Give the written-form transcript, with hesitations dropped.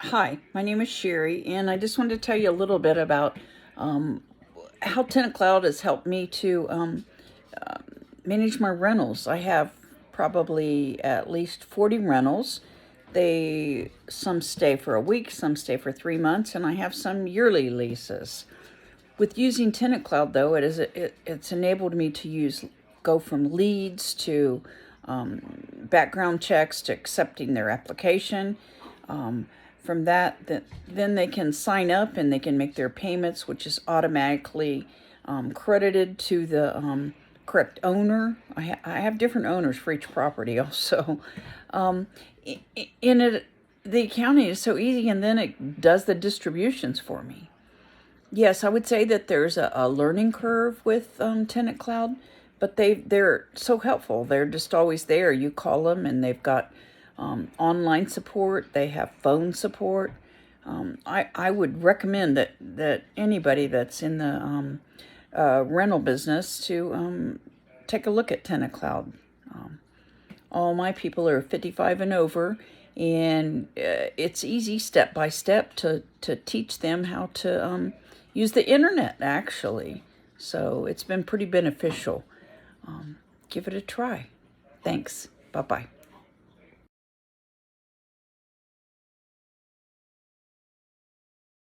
Hi, my name is Sherry, and I just wanted to tell you a little bit about how TenantCloud has helped me to manage my rentals. I have probably at least 40 rentals. Some stay for a week, some stay for 3 months, and I have some yearly leases. With using TenantCloud, though, it's enabled me to go from leads to background checks to accepting their application. From then they can sign up and they can make their payments, which is automatically credited to the correct owner. I have different owners for each property also. Um, in it, the accounting is so easy, and then it does the distributions for me. Yes, I would say that there's a learning curve with TenantCloud, but they're so helpful. They're just always there. You call them, and they've got online support. They have phone support. I would recommend that anybody that's in the rental business to take a look at TenantCloud. All my people are 55 and over, and it's easy step by step to teach them how to use the internet, actually. So it's been pretty beneficial. Give it a try. Thanks. Bye-bye.